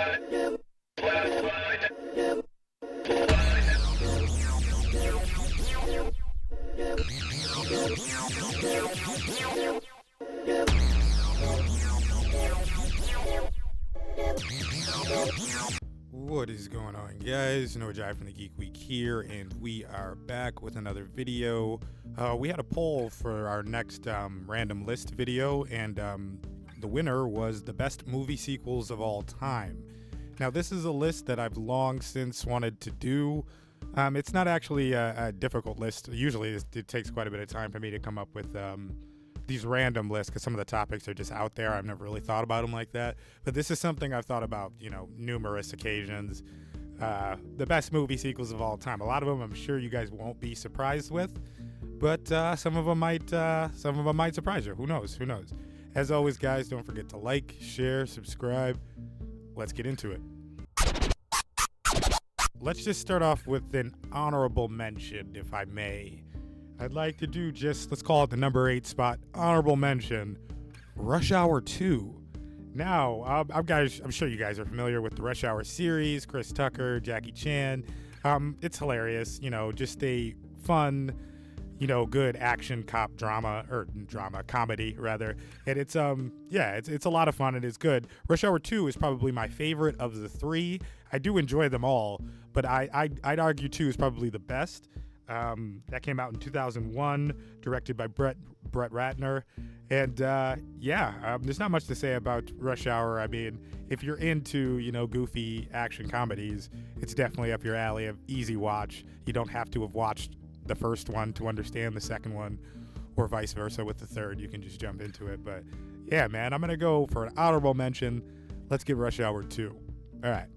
What is going on, guys? Noah Jai from the Geek Week here, and we are back with another video. We had a poll for our next random list video, and the winner was the best movie sequels of all time. Now, this is a list that I've long since wanted to do. It's not actually a difficult list. Usually, it takes quite a bit of time for me to come up with these random lists because some of the topics are just out there. I've never really thought about them like that. But this is something I've thought about, numerous occasions. The best movie sequels of all time. A lot of them I'm sure you guys won't be surprised with, but some of them might surprise you. Who knows? As always, guys, don't forget to like, share, subscribe. Let's get into it. Let's just start off with an honorable mention, if I may. I'd like to do let's call it the number 8 spot, honorable mention, Rush Hour 2. Now, I'm sure you guys are familiar with the Rush Hour series, Chris Tucker, Jackie Chan. It's hilarious, just a fun, good action cop comedy rather. And it's a lot of fun and it's good. Rush Hour 2 is probably my favorite of the three. I do enjoy them all, but I'd argue 2 is probably the best. That came out in 2001, directed by Brett Ratner. And there's not much to say about Rush Hour. I mean, if you're into, goofy action comedies, it's definitely up your alley of easy watch. You don't have to have watched the first one to understand the second one, or vice versa with the third. You can just jump into it. But yeah, man, I'm going to go for an honorable mention. Let's get Rush Hour 2. All right.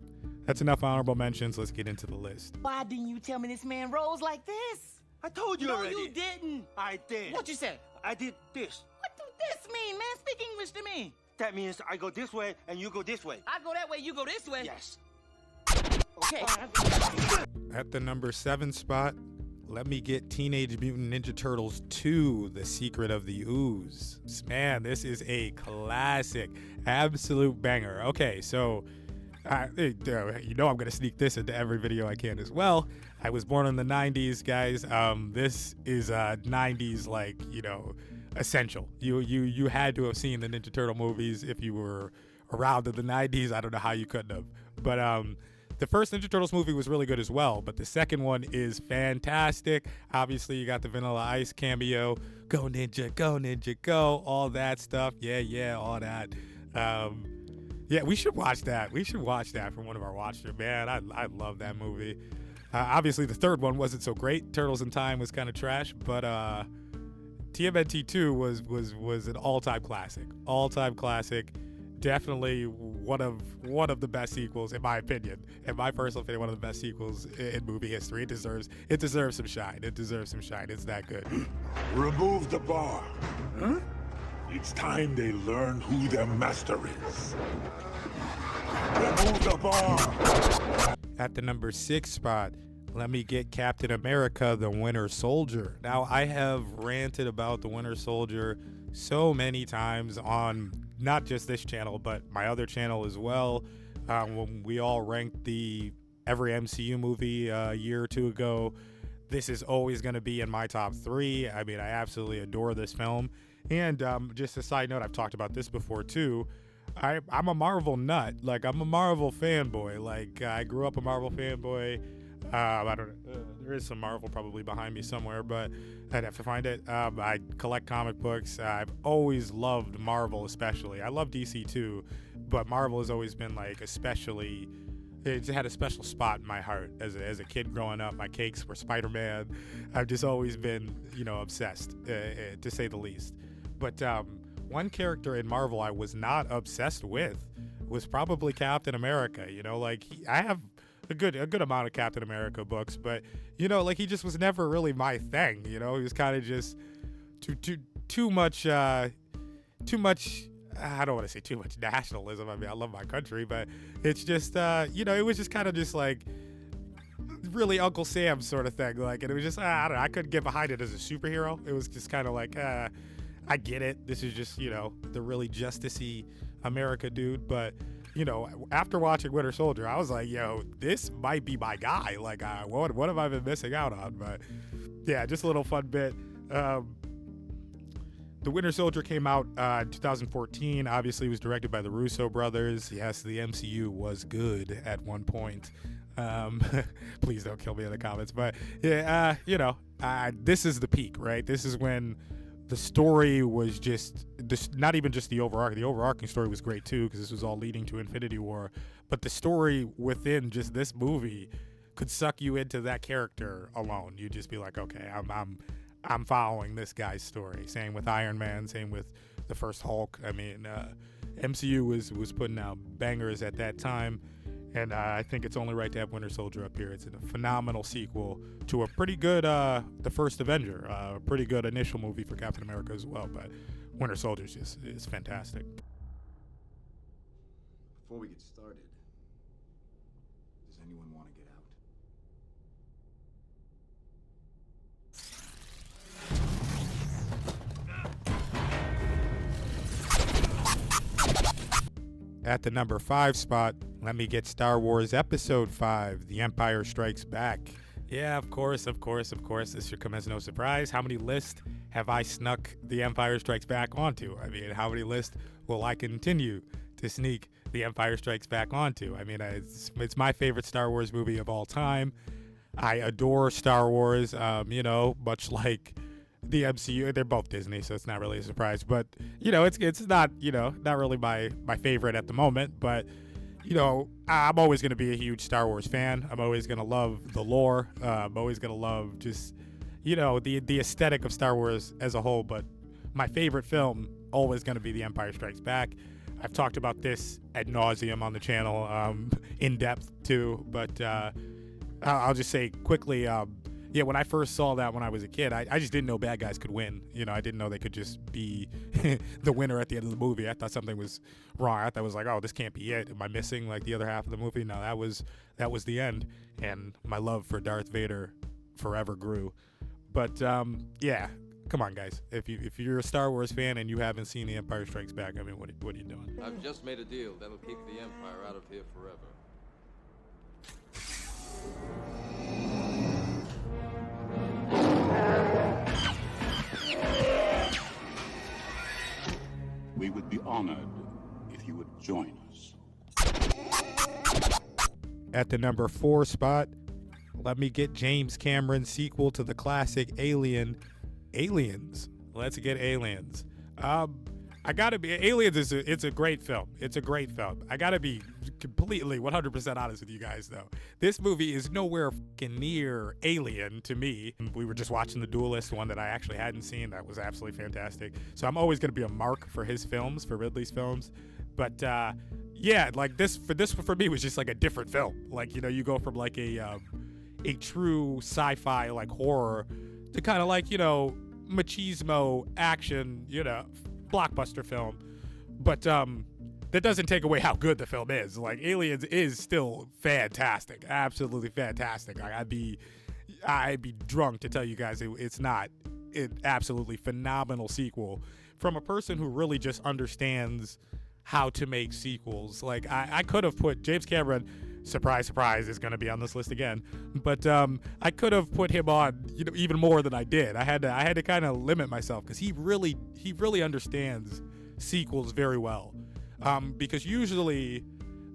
That's enough honorable mentions. Let's get into the list. Why didn't you tell me this man rolls like this? I told you already. No, you didn't. I did. What you say? I did this. What do this mean, man? Speak English to me. That means I go this way and you go this way. I go that way, you go this way. Yes. Okay. At the number 7 spot, let me get Teenage Mutant Ninja Turtles 2, The Secret of the Ooze. Man, this is a classic. Absolute banger. Okay, so I'm going to sneak this into every video I can as well. I was born in the 90s, guys. This is 90s, essential. You had to have seen the Ninja Turtle movies if you were around in the 90s. I don't know how you couldn't have. But the first Ninja Turtles movie was really good as well, but the second one is fantastic. Obviously, you got the Vanilla Ice cameo. Go Ninja, go. All that stuff. Yeah, all that. Yeah, we should watch that. We should watch that for one of our watchers. Man, I love that movie. Obviously, the third one wasn't so great. Turtles in Time was kind of trash, but TMNT 2 was an all-time classic. All-time classic. Definitely one of the best sequels, in my opinion. In my personal opinion, one of the best sequels in movie history. It deserves some shine. It's that good. Remove the bar. Huh? It's time they learn who their master is. Remove the bar! At the number 6 spot, let me get Captain America, the Winter Soldier. Now, I have ranted about the Winter Soldier so many times on not just this channel, but my other channel as well. When we all ranked every MCU movie a year or two ago, this is always going to be in my top 3. I mean, I absolutely adore this film. And just a side note, I've talked about this before too. I'm a Marvel nut. Like, I'm a Marvel fanboy. Like, I grew up a Marvel fanboy. I don't know. There is some Marvel probably behind me somewhere, but I'd have to find it. I collect comic books. I've always loved Marvel, especially. I love DC too, but Marvel has always been like especially. It had a special spot in my heart as a kid growing up. My cakes were Spider-Man. I've just always been, obsessed, to say the least. But one character in Marvel I was not obsessed with was probably Captain America. I have a good amount of Captain America books, but he just was never really my thing. He was kind of just too much. I don't want to say too much nationalism. I mean, I love my country, but it's just, it was just kind of just like really Uncle Sam sort of thing. Like, and it was just, I don't know, I couldn't get behind it as a superhero. It was just kind of like, I get it. This is just, the really justice-y America dude. But after watching Winter Soldier, I was like, yo, this might be my guy. Like, what have I been missing out on? But yeah, just a little fun bit. The Winter Soldier came out in 2014. Obviously, it was directed by the Russo brothers. Yes, the MCU was good at one point. Please don't kill me in the comments. But yeah, this is the peak, right? This is when the story was just not even just the overarching. The overarching story was great too, because this was all leading to Infinity War. But the story within just this movie could suck you into that character alone. You'd just be like, okay, I'm following this guy's story. Same with Iron Man. Same with the first Hulk. I mean, MCU was putting out bangers at that time. And I think it's only right to have Winter Soldier up here. It's a phenomenal sequel to a pretty good, the first Avenger, a pretty good initial movie for Captain America as well. But Winter Soldier is fantastic. Before we get started, does anyone want to get out? At the number 5 spot, let me get Star Wars Episode 5, The Empire Strikes Back. Yeah, of course. This should come as no surprise. How many lists have I snuck The Empire Strikes Back onto? I mean, how many lists will I continue to sneak The Empire Strikes Back onto? I mean, it's my favorite Star Wars movie of all time. I adore Star Wars, much like the MCU. They're both Disney, so it's not really a surprise. But, it's not, not really my favorite at the moment. But, I'm always going to be a huge Star Wars fan. I'm always going to love the lore. I'm always going to love just, the aesthetic of Star Wars as a whole. But my favorite film always going to be The Empire Strikes Back. I've talked about this ad nauseum on the channel, in depth too. But I'll just say quickly, when I first saw that when I was a kid, I just didn't know bad guys could win. I didn't know they could just be the winner at the end of the movie. I thought something was wrong. I thought it was like, oh, this can't be it. Am I missing like the other half of the movie? No, that was the end. And my love for Darth Vader forever grew. But come on, guys. If you're a Star Wars fan and you haven't seen The Empire Strikes Back, I mean, what are you doing? I've just made a deal that'll keep the Empire out of here forever. We would be honored if you would join us. At the number 4 spot, let me get James Cameron's sequel to the classic Alien, Aliens. Let's get Aliens. I gotta be, Aliens it's a great film. It's a great film. I gotta be completely 100% honest with you guys though. This movie is nowhere fucking near Alien to me. We were just watching The Duelist, one that I actually hadn't seen. That was absolutely fantastic. So I'm always gonna be a mark for his films, for Ridley's films. But like this for me was just like a different film. Like, you go from like a true sci-fi like horror to kind of like, machismo action, blockbuster film. But that doesn't take away how good the film is. Like, Aliens is still fantastic, absolutely fantastic. I'd be drunk to tell you guys it's not an absolutely phenomenal sequel from a person who really just understands how to make sequels. Like, I could have put James Cameron, surprise, surprise, is going to be on this list again. But I could have put him on, even more than I did. I had to kind of limit myself because he really understands sequels very well. Because usually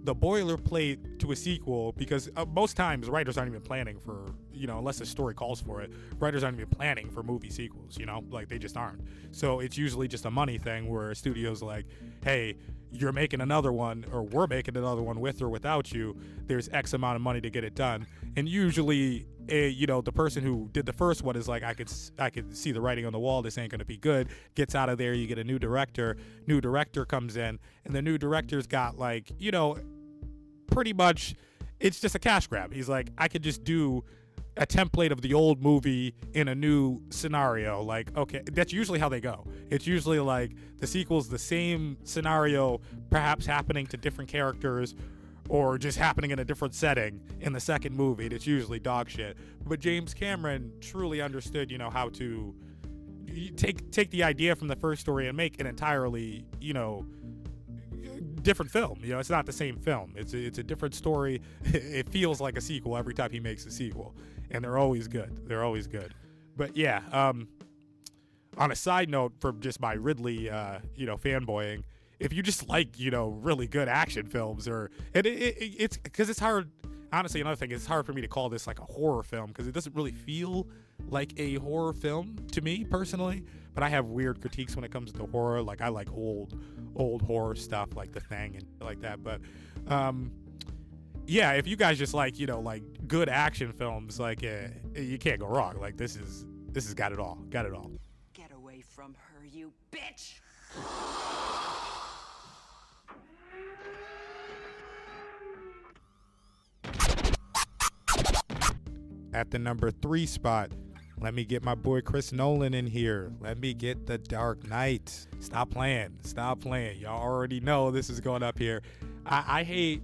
the boilerplate to a sequel, because most times writers aren't even planning for, unless the story calls for it, writers aren't even planning for movie sequels, like they just aren't. So it's usually just a money thing where a studio's like, hey, you're making another one, or we're making another one with or without you. There's X amount of money to get it done. And usually, the person who did the first one is like, I could see the writing on the wall. This ain't going to be good. Gets out of there. You get a new director. New director comes in, and the new director's got like, pretty much, it's just a cash grab. He's like, I could just do a template of the old movie in a new scenario. Like, okay, that's usually how they go. It's usually like the sequel's the same scenario, perhaps happening to different characters or just happening in a different setting in the second movie. It's usually dog shit. But James Cameron truly understood, how to take the idea from the first story and make an entirely, different film. You know, it's not the same film. It's a different story. It feels like a sequel every time he makes a sequel, and they're always good. They're always good. But yeah, on a side note, from just my Ridley, fanboying, if you just like, really good action films, it's because it's hard. Honestly, another thing, it's hard for me to call this like a horror film because it doesn't really feel like a horror film to me personally. But I have weird critiques when it comes to horror. Like I like old horror stuff like The Thing and like that. But yeah, if you guys just like like good action films, like you can't go wrong. Like this has got it all. Got it all. Get away from her, you bitch! At the number 3 spot, let me get my boy Chris Nolan in here. Let me get The Dark Knight. Stop playing. Y'all already know this is going up here. I hate,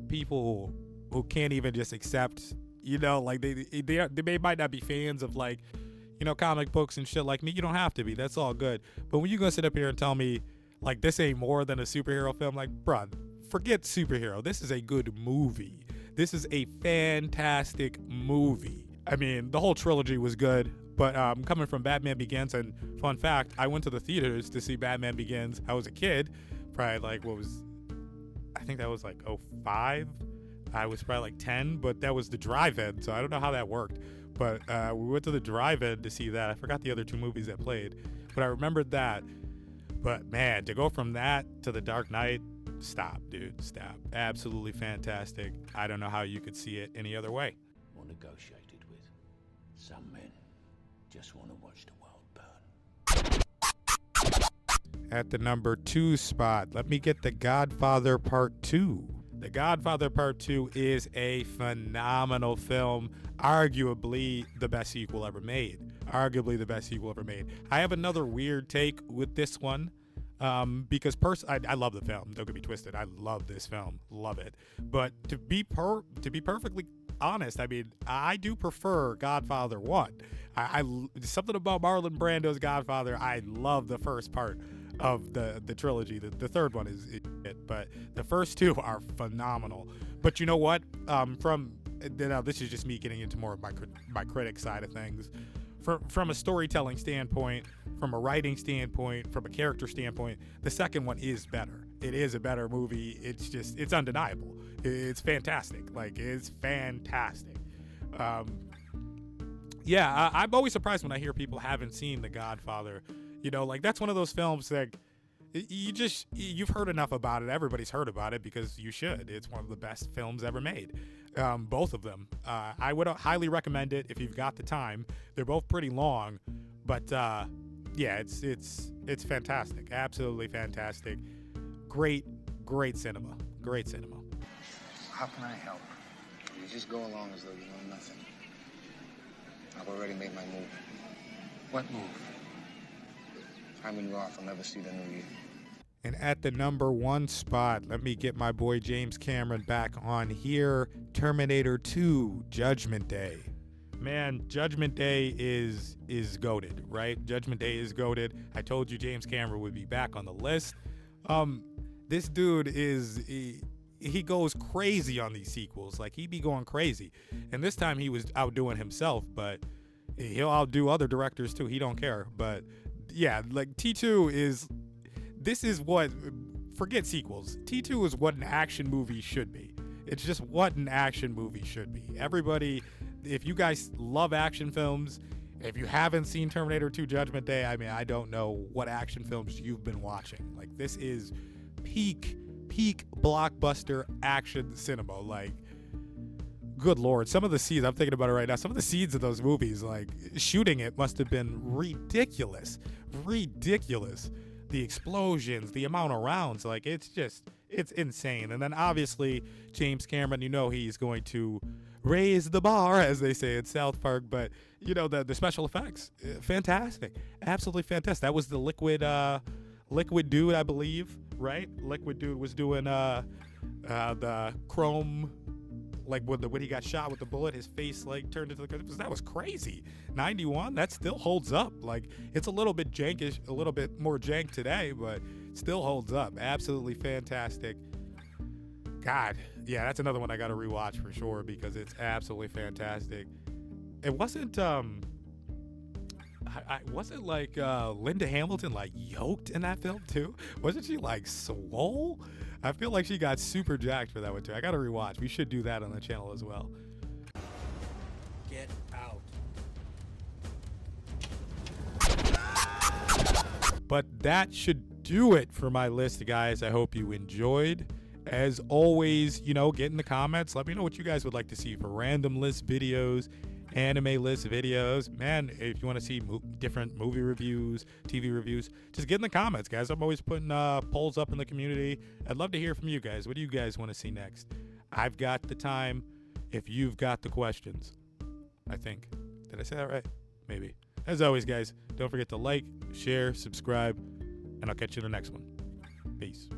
people who can't even just accept, like they might not be fans of like, comic books and shit like me. You don't have to be. That's all good. But when you gonna sit up here and tell me like this ain't more than a superhero film, like, bruh, forget superhero. This is a good movie. This is a fantastic movie. I mean, the whole trilogy was good, but coming from Batman Begins, and fun fact, I went to the theaters to see Batman Begins. I was a kid, probably like, I think that was like 05. I was probably like 10, but that was the drive-in, so I don't know how that worked. But we went to the drive-in to see that. I forgot the other 2 movies that played, but I remembered that. But man, to go from that to The Dark Knight, stop, dude, stop. Absolutely fantastic. I don't know how you could see it any other way. Or negotiated with. Some men just want to watch the world burn. At the number 2 spot, let me get The Godfather Part 2. The Godfather Part 2 is a phenomenal film, arguably the best sequel ever made. I have another weird take with this one. Because I love the film. Don't get me twisted. I love this film. Love it. But to be perfectly honest, I mean, I do prefer Godfather 1. I something about Marlon Brando's Godfather. I love the first part of the trilogy. The third one is it, but the first 2 are phenomenal. But you know what? This is just me getting into more of my critic side of things. From a storytelling standpoint, from a writing standpoint, from a character standpoint, the second one is better. It is a better movie. It's undeniable. It's fantastic. Like, it's fantastic. I'm always surprised when I hear people haven't seen The Godfather. Like, that's one of those films that you've heard enough about it. Everybody's heard about it because you should. It's one of the best films ever made. Both of them. I would highly recommend it if you've got the time. They're both pretty long, but it's fantastic. Absolutely fantastic. Great cinema. Great cinema. How can I help? You just go along as though you know nothing. I've already made my move. What move? I'm in off. I'll never see the new year. And at the number 1 spot, let me get my boy James Cameron back on here. Terminator 2, Judgment Day. Man, Judgment Day is goated, right? Judgment Day is goated. I told you James Cameron would be back on the list. This dude he goes crazy on these sequels. Like, he be going crazy. And this time he was outdoing himself, but he'll outdo other directors too. He don't care. But yeah, like T2 forget sequels. T2 is what an action movie should be. It's just what an action movie should be. Everybody, if you guys love action films, if you haven't seen Terminator 2 Judgment Day, I mean, I don't know what action films you've been watching. Like, this is peak blockbuster action cinema. Like, good Lord, some of the scenes, I'm thinking about it right now, some of the scenes of those movies, like, shooting it must have been ridiculous. The explosions, the amount of rounds, like, it's insane. And then obviously James Cameron, he's going to raise the bar, as they say in South Park, but the special effects, fantastic, absolutely fantastic. That was the Liquid Dude, I believe, right? Liquid Dude was doing the chrome, like when he got shot with the bullet, his face like turned into that was crazy. 91, that still holds up. Like, it's a little bit jankish, a little bit more jank today, but Still holds up. Absolutely fantastic. God, yeah, that's another one I got to rewatch for sure because it's absolutely fantastic. It wasn't wasn't like Linda Hamilton like yoked in that film too? Wasn't she like swole? I feel like she got super jacked for that one too. I got to rewatch. We should do that on the channel as well. Get out. But that should do it for my list, guys. I hope you enjoyed. As always, you know, get in the comments. Let me know what you guys would like to see for random list videos, anime list videos. Man, if you want to see different movie reviews, TV reviews, just get in the comments, guys. I'm always putting polls up in the community. I'd love to hear from you guys. What do you guys want to see next? I've got the time if you've got the questions. I think. Did I say that right? Maybe. As always, guys, don't forget to like, share, subscribe, and I'll catch you in the next one. Peace.